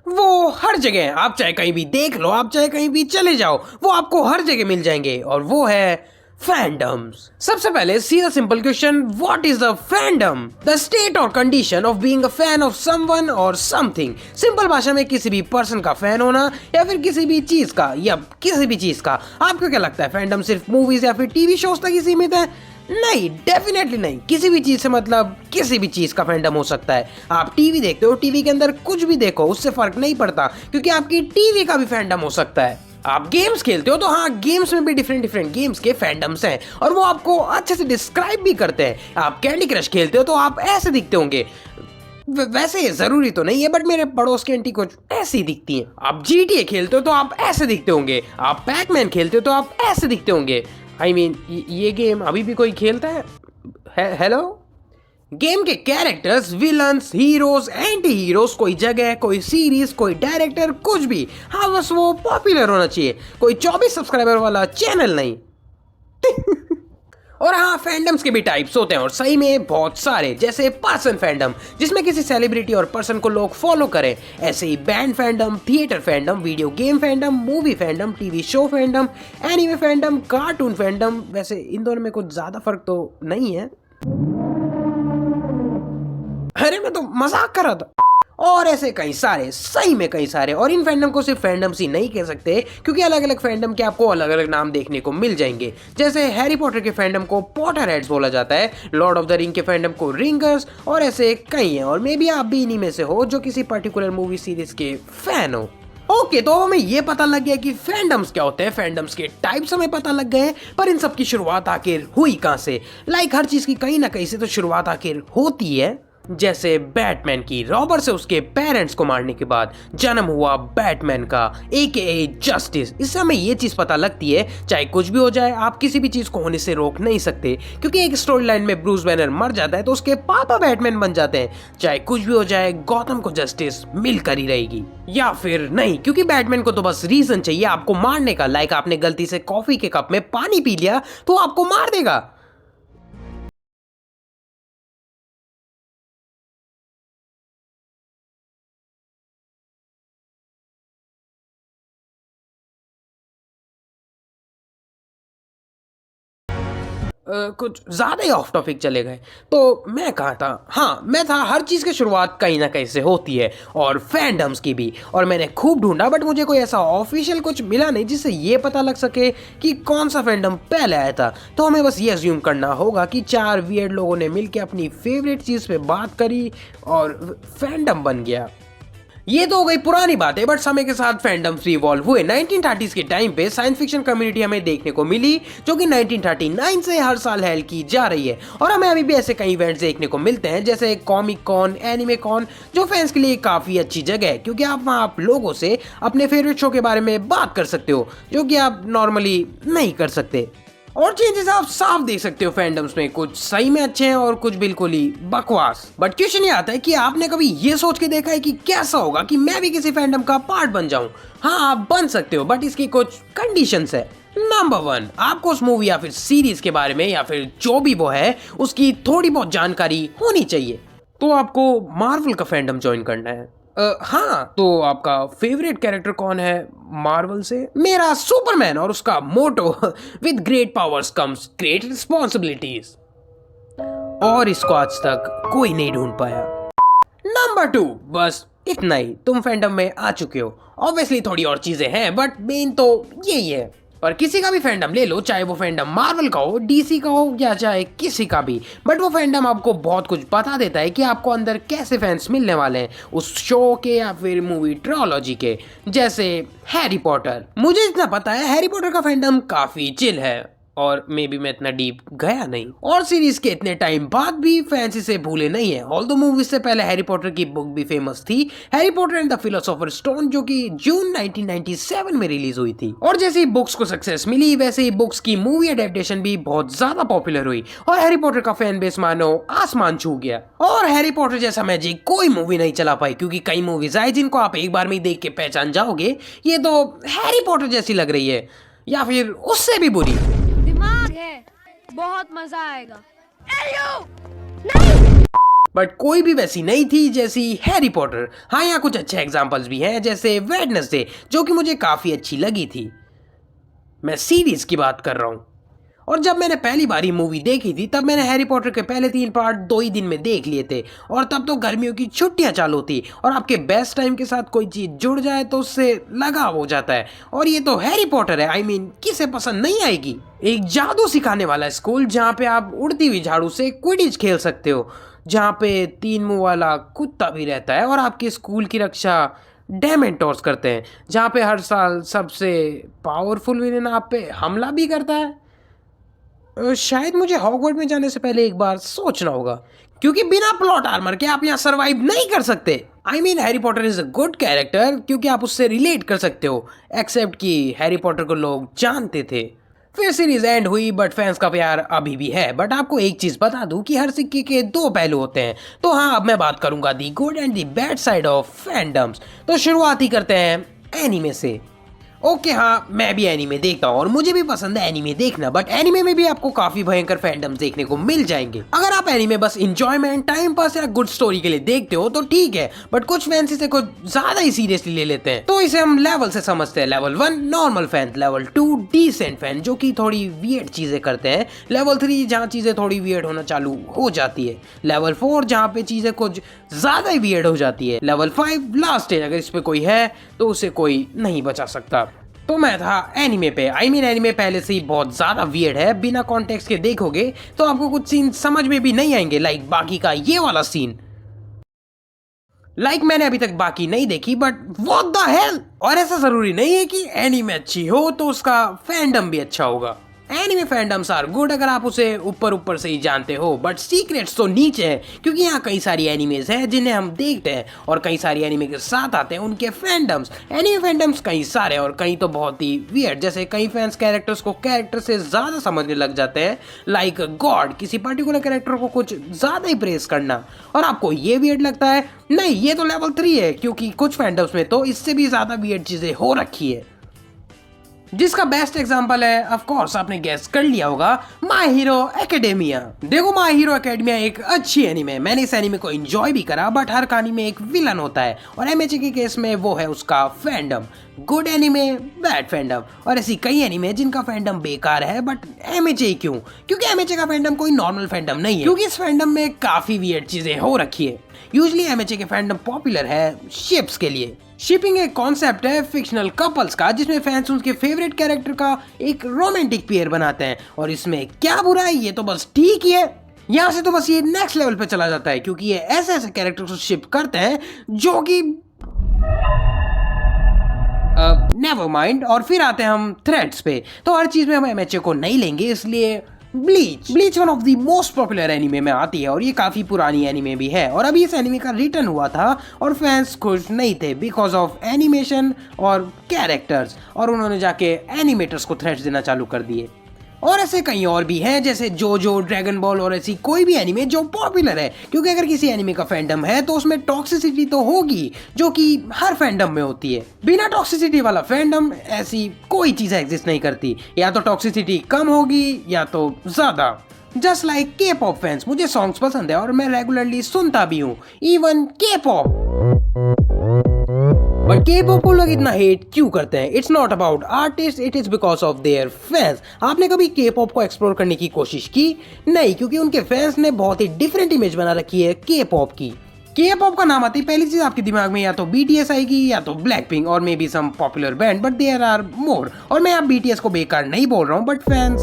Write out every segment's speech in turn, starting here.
वो हर जगह है, आप चाहे कहीं भी देख लो, आप चाहे कहीं भी चले जाओ, वो आपको हर जगह मिल जाएंगे। और वो है फैंडम्स। सबसे पहले सीधा simple question, what is the fandom? The state और condition of being a fan of someone और समथिंग। सिंपल भाषा में किसी भी पर्सन का फैन होना या फिर किसी भी चीज का या किसी भी चीज का। आपको क्या लगता है फैंडम सिर्फ मूवीज या फिर टीवी शोज तक ही सीमित है? नहीं, डेफिनेटली नहीं। किसी भी चीज से मतलब किसी भी चीज का फैंडम हो सकता है। आप टीवी देखते हो, टीवी के अंदर कुछ भी देखो, उससे फर्क नहीं पड़ता, क्योंकि आपकी टीवी का भी फैंडम हो सकता है। आप गेम्स खेलते हो तो हाँ, गेम्स में भी डिफरेंट डिफरेंट गेम्स के फैंडम्स हैं और वो आपको अच्छे से डिस्क्राइब भी करते हैं। आप कैंडी क्रश खेलते हो तो आप ऐसे दिखते होंगे, वैसे जरूरी तो नहीं है, बट मेरे पड़ोस की आंटी कुछ ऐसी दिखती हैं। आप GTA खेलते हो तो आप ऐसे दिखते होंगे। आप पैकमैन खेलते हो तो आप ऐसे दिखते होंगे। आई मीन ये गेम अभी भी कोई खेलता है? हेलो। गेम के characters, villains, heroes, anti heroes, कोई जगह, कोई सीरीज, कोई डायरेक्टर, कुछ भी, हाँ बस वो पॉपुलर होना चाहिए। कोई 24 सब्सक्राइबर वाला चैनल नहीं। और हाँ, फैंडम्स के भी टाइप्स होते हैं और सही में बहुत सारे, जैसे पर्सन फैंडम जिसमें किसी सेलिब्रिटी और पर्सन को लोग फॉलो करें। ऐसे ही band fandom, theatre fandom, video game fandom, movie fandom, TV show fandom, anime fandom, cartoon fandom. वैसे इन दोनों में कुछ ज्यादा फर्क तो नहीं है। अरे मैं तो मजाक कर रहा था। और ऐसे कई सारे, सही में कई सारे। और इन फैंडम को सिर्फ फैंडम्स ही नहीं कह सकते, क्योंकि अलग अलग फैंडम के आपको अलग अलग नाम देखने को मिल जाएंगे। जैसे हैरी पॉटर के फैंडम को पॉटर हेड्स बोला जाता है, लॉर्ड ऑफ द रिंग के फैंडम को रिंगर्स, और ऐसे कई हैं। और मे बी आप भी इन्हीं में से हो जो किसी पर्टिकुलर मूवी सीरीज के फैन हो। ओके, तो हमें ये पता लग गया कि फैंडम्स क्या होते हैं, फैंडम्स के टाइप्स हमें पता लग गए हैं, पर इन सब की शुरुआत आखिर हुई कहां से? लाइक हर चीज की कहीं ना कहीं से तो शुरुआत आखिर होती है। जैसे बैटमैन की, रॉबर से उसके पेरेंट्स को मारने के बाद जन्म हुआ बैटमैन का, AKA जस्टिस। इससे हमें ये चीज पता लगती है, चाहे कुछ भी हो जाए, आप किसी भी चीज को होने से रोक नहीं सकते, क्योंकि एक स्टोरी लाइन में ब्रूस बैनर मर जाता है तो उसके पापा बैटमैन बन जाते हैं। चाहे कुछ भी हो जाए, गॉथम को जस्टिस मिलकर ही रहेगी। या फिर नहीं, क्योंकि बैटमैन को तो बस रीजन चाहिए आपको मारने का। लाइक आपने गलती से कॉफी के कप में पानी पी लिया तो आपको मार देगा। कुछ ज्यादा ही ऑफ टॉपिक चले गए। तो मैं कहा था, हाँ मैं था, हर चीज की शुरुआत कहीं ना कहीं से होती है, और फैंडम्स की भी। और मैंने खूब ढूंढा, बट मुझे कोई ऐसा ऑफिशियल कुछ मिला नहीं जिससे ये पता लग सके कि कौन सा फैंडम पहले आया था। तो हमें बस ये अज्यूम करना होगा कि 4 वियर्ड लोगों ने मिलकर अपनी फेवरेट चीज पे बात करी और फैंडम बन गया। ये तो हो गई पुरानी बात है, बट समय के साथ फैंडम्स भी इवॉल्व हुए। 1930s के टाइम पे साइंस फिक्शन कम्युनिटी हमें देखने को मिली, जो कि 1939 से हर साल हेल्ड की जा रही है। और हमें अभी भी ऐसे कई इवेंट्स देखने को मिलते हैं, जैसे कॉमिक कॉन, एनिमे कॉन, जो फैंस के लिए काफी अच्छी जगह है, क्योंकि आप वहाँ आप लोगों से अपने फेवरेट शो के बारे में बात कर सकते हो, जो कि आप नॉर्मली नहीं कर सकते। और चेंजेस आप साफ देख सकते हो फैंडम्स में, कुछ सही में अच्छे हैं और कुछ बिल्कुल ही बकवास। बट क्वेश्चन ये आता है कि आपने कभी ये सोच के देखा है कि कैसा होगा कि मैं भी किसी फैंडम का पार्ट बन जाऊं? हाँ, आप बन सकते हो, बट इसकी कुछ कंडीशंस है। नंबर 1, आपको उस मूवी या फिर सीरीज के बारे में या फिर जो भी वो है उसकी थोड़ी बहुत जानकारी होनी चाहिए। तो आपको मार्वल का फैंडम ज्वाइन करना है। हाँ, तो आपका फेवरेट कैरेक्टर कौन है मार्वल से? मेरा सुपरमैन, और उसका motto with great powers comes great responsibilities. और इसको आज तक कोई नहीं ढूंढ पाया। नंबर 2, बस इतना ही, तुम फैंडम में आ चुके हो। ऑब्वियसली थोड़ी और चीजें हैं, बट मेन तो यही है। पर किसी का भी फैंडम ले लो, चाहे वो फैंडम मार्वल का हो, DC का हो, या चाहे किसी का भी, बट वो फैंडम आपको बहुत कुछ बता देता है कि आपको अंदर कैसे फैंस मिलने वाले हैं उस शो के या फिर मूवी ट्रोलॉजी के। जैसे हैरी पॉटर, मुझे इतना पता है हैरी पॉटर का फैंडम काफी चिल है, और मे बी मैं इतना डीप गया नहीं। और सीरीज के इतने टाइम बाद भी फैंस इसे भूले नहीं है। ऑल्दो मूवी से पहले हैरी पॉटर की बुक भी फेमस थी, Harry Potter and the philosopher stone, जो कि जून 1997 में रिलीज हुई थी। और जैसे ही बुक्स को सक्सेस मिली, वैसे ही बुक्स की मूवी एडेप्टेशन भी बहुत ज्यादा पॉपुलर हुई, और हैरी पॉटर का फैन बेस मानो आसमान छू गया। और हैरी पॉटर जैसा मैजिक कोई मूवी नहीं चला पाई, क्योंकि कई मूवीज आई जिनको आप एक बार में ही देख के पहचान जाओगे, ये तो हैरी पॉटर जैसी लग रही है, या फिर उससे भी बुरी। दिमाग है, बहुत मजा आएगा। नहीं बट कोई भी वैसी नहीं थी जैसी हैरी पॉटर। हाँ, यहाँ कुछ अच्छे एग्जाम्पल्स भी हैं जैसे वेडनेसडे, जो कि मुझे काफ़ी अच्छी लगी थी। मैं सीरीज की बात कर रहा हूँ। और जब मैंने पहली बार ये मूवी देखी थी तब मैंने हैरी पॉटर के पहले 3 पार्ट 2 ही दिन में देख लिए थे, और तब तो गर्मियों की छुट्टियां चालू थी और आपके बेस्ट टाइम के साथ कोई चीज जुड़ जाए तो उससे लगाव हो जाता है। और ये तो हैरी पॉटर है, आई मीन किसे पसंद नहीं आएगी। एक जादू सिखाने वाला स्कूल जहाँ पे आप उड़ती हुई झाड़ू से क्विडिच खेल सकते हो, जहाँ पे 3 मुंह वाला कुत्ता भी रहता है और आपके स्कूल की रक्षा डेमेंटोर्स करते हैं, जहाँ पे हर साल सबसे पावरफुल विलेन आप पे हमला भी करता है। शायद मुझे हॉगवर्ड में जाने से पहले एक बार सोचना होगा, क्योंकि बिना प्लॉट आर्मर के आप यहाँ सरवाइव नहीं कर सकते। I mean Harry Potter is a good character क्योंकि आप उससे रिलेट कर सकते हो, एक्सेप्ट कि हैरी पॉटर को लोग जानते थे। फिर सीरीज एंड हुई बट फैंस का प्यार अभी भी है। बट आपको एक चीज बता दूं कि हर सिक्के के 2 पहलू होते हैं। तो हाँ, अब मैं बात करूंगा the good and the bad side of fandoms. तो शुरुआत ही करते हैं एनीमे से। ओके हाँ, मैं भी एनीमे देखता हूँ और मुझे भी पसंद है एनीमे देखना, बट एनीमे में भी आपको काफी भयंकर फैंडम्स देखने को मिल जाएंगे। अगर आप एनीमे बस इंजॉयमेंट, टाइम पास या गुड स्टोरी के लिए देखते हो तो ठीक है, बट कुछ फैंस इसे कुछ ज्यादा ही सीरियसली ले लेते हैं। तो इसे हम लेवल से समझते हैं। Level 1 normal fan, level 2 decent fan जो कि थोड़ी वियर्ड चीजें करते हैं, लेवल 3 जहाँ चीजें थोड़ी वियर्ड होना चालू हो जाती है, लेवल 4 जहाँ पे चीजें कुछ ज्यादा ही वियर्ड हो जाती है, लेवल 5 लास्ट स्टेज, अगर इस पे कोई है तो उसे कोई नहीं बचा सकता। तो मैं था एनीमे पे। आई मीन एनीमे पहले से ही बहुत ज्यादा वियर्ड है, बिना कॉन्टेक्स्ट के देखोगे तो आपको कुछ सीन समझ में भी नहीं आएंगे, लाइक बाकी का ये वाला सीन। मैंने अभी तक बाकी नहीं देखी, बट व्हाट द हेल। और ऐसा जरूरी नहीं है कि एनीमे अच्छी हो तो उसका फैंडम भी अच्छा होगा। एनिमे फैंडम्स आर गुड अगर आप उसे ऊपर ऊपर से ही जानते हो, बट सीक्रेट्स तो नीचे है, क्योंकि यहाँ कई सारी एनिमेज हैं जिन्हें हम देखते हैं और कई सारी एनिमे के साथ आते हैं उनके फैंडम्स। एनिमे फैंडम्स कई सारे और कई तो बहुत ही वियर्ड, जैसे कई फैंस कैरेक्टर्स को कैरेक्टर से ज्यादा समझने लग जाते हैं, लाइक गॉड, किसी पर्टिकुलर कैरेक्टर को कुछ ज्यादा ही प्रेस करना। और आपको ये वियर्ड लगता है? नहीं, ये तो लेवल 3 है, क्योंकि कुछ फैंडम्स में तो इससे भी ज्यादा वियर्ड चीजें हो रखी है, जिसका बेस्ट एग्जांपल है, ऑफ कोर्स आपने गेस कर लिया होगा, माय हीरो एकेडेमिया। देखो, माय हीरो एकेडेमिया एक अच्छी एनीमे है, मैंने इस एनीमे को एंजॉय भी करा, बट हर कहानी में एक विलन होता है और एमएचए के केस में वो है उसका fandom. Good anime, bad fandom, और ऐसी कई एनीमे जिनका फैंडम बेकार है, बट एमएचए क्यों? क्योंकि एमएचए का फैंडम कोई नॉर्मल फैंडम नहीं है, क्योंकि इस फैंडम में काफी वियर्ड चीजें हो रखी है। यूजली एमएचए के फैंडम पॉपुलर है शिप्स के लिए। शिपिंग एक कॉन्सेप्ट है फिक्शनल कपल्स का, जिसमें फैंस उनके फेवरेट कैरेक्टर का एक रोमांटिक पेयर बनाते हैं, और इसमें क्या बुरा है, ये तो बस ठीक ही है। यहाँ से तो बस ये नेक्स्ट लेवल पे चला जाता है, क्योंकि ये ऐसे ऐसे कैरेक्टर को शिप करते हैं जो कि नेवर माइंड। और फिर आते हैं हम थ्रेड्स पे। तो हर चीज में हम एमएचए को नहीं लेंगे, इसलिए bleach one of the most popular anime में आती है, और ये काफी पुरानी एनिमे भी है, और अभी इस एनिमे का रिटर्न हुआ था और फैंस खुश नहीं थे बिकॉज ऑफ एनिमेशन और कैरेक्टर्स, और उन्होंने जाके एनिमेटर्स को थ्रेड्स देना चालू कर दिए। और ऐसे कई और भी हैं, जैसे जोजो, ड्रैगन बॉल और ऐसी कोई भी एनिमे जो पॉपुलर है, क्योंकि अगर किसी एनिमे का फैंडम है तो उसमें टॉक्सिसिटी तो होगी, जो कि हर फैंडम में होती है। बिना टॉक्सिसिटी वाला फैंडम ऐसी कोई चीज एग्जिस्ट नहीं करती, या तो टॉक्सिसिटी कम होगी या तो ज्यादा। जस्ट लाइक के पॉप फैंस, मुझे सॉन्ग्स पसंद है और मैं रेगुलरली सुनता भी हूँ, इवन के पॉप। बट के पॉप को लोग इतना हेट क्यों करते हैं? It's not about artist, it is because of their fans. आपने कभी के पॉप को एक्सप्लोर करने की कोशिश की? नहीं, क्योंकि उनके फैंस ने बहुत ही डिफरेंट इमेज बना रखी है के पॉप की। के पॉप का नाम आते ही पहली चीज आपके दिमाग में या तो बीटीएस आएगी या तो ब्लैक पिंक और maybe some popular band, but there are more. और मैं आप बीटीएस को बेकार नहीं बोल रहा हूँ, बट फैंस,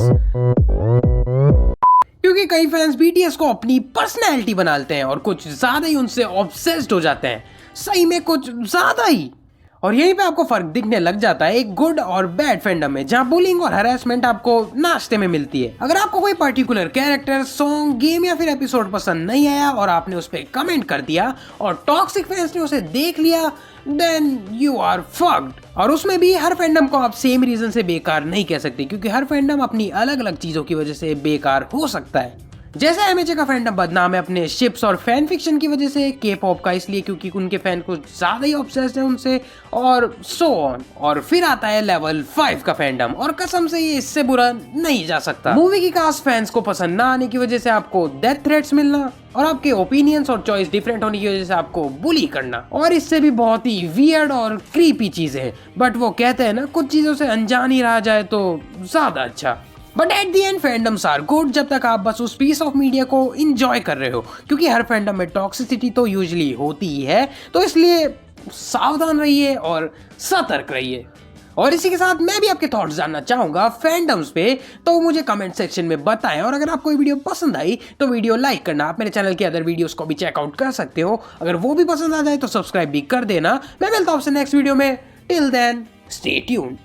क्योंकि कई फैंस बीटीएस को अपनी पर्सनैलिटी बना लेते हैं और कुछ ज्यादा ही उनसे ऑब्सेस्ड हो जाते हैं, सही में कुछ ज्यादा ही। और यहीं पे आपको फर्क दिखने लग जाता है एक गुड और बैड फैंडम में, जहाँ बुलिंग और हरासमेंट आपको नाश्ते में मिलती है। अगर आपको कोई पर्टिकुलर कैरेक्टर, सॉन्ग, गेम या फिर एपिसोड पसंद नहीं आया और आपने उस पर कमेंट कर दिया और टॉक्सिक फैंस ने उसे देख लिया, देन यू आर फक्ड। और उसमें भी हर फैंडम को आप सेम रीजन से बेकार नहीं कह सकते, क्योंकि हर फैंडम अपनी अलग अलग चीजों की वजह से बेकार हो सकता है। जैसे एमएचए का फैंडम बदनाम है अपने शिप्स और फैन फिक्शन की वजह से, के पॉप का इसलिए क्योंकि उनके फैन कुछ ज्यादा ही ऑब्सेस्ड है उनसे, और सो ऑन। और फिर आता है लेवल 5 का फैंडम, और कसम से ये इससे बुरा नहीं जा सकता। मूवी की कास्ट फैंस को पसंद ना आने की वजह से आपको डेथ थ्रेट्स मिलना, और आपके ओपिनियंस और चॉइस डिफरेंट होने की वजह से आपको बुली करना, और इससे भी बहुत ही वियर्ड और क्रीपी चीजें हैं। बट वो कहते हैं ना, कुछ चीजों से अनजान ही रहा जाए तो ज्यादा अच्छा। But at the end fandoms are good जब तक आप बस उस पीस ऑफ मीडिया को इंजॉय कर रहे हो, क्योंकि हर फैंडम में टॉक्सिसिटी तो यूजुअली होती ही है, तो इसलिए सावधान रहिए और सतर्क रहिए। और इसी के साथ मैं भी आपके थॉट्स जानना चाहूंगा फैंडम्स पे, तो मुझे कमेंट सेक्शन में बताएं। और अगर आपको ये वीडियो पसंद आई तो वीडियो लाइक करना, आप मेरे चैनल के अदर वीडियोस को भी चेकआउट कर सकते हो। अगर वो भी पसंद आ जाए तो सब्सक्राइब भी कर देना। मैं मिलता हूं आपसे नेक्स्ट वीडियो में। Till then stay tuned.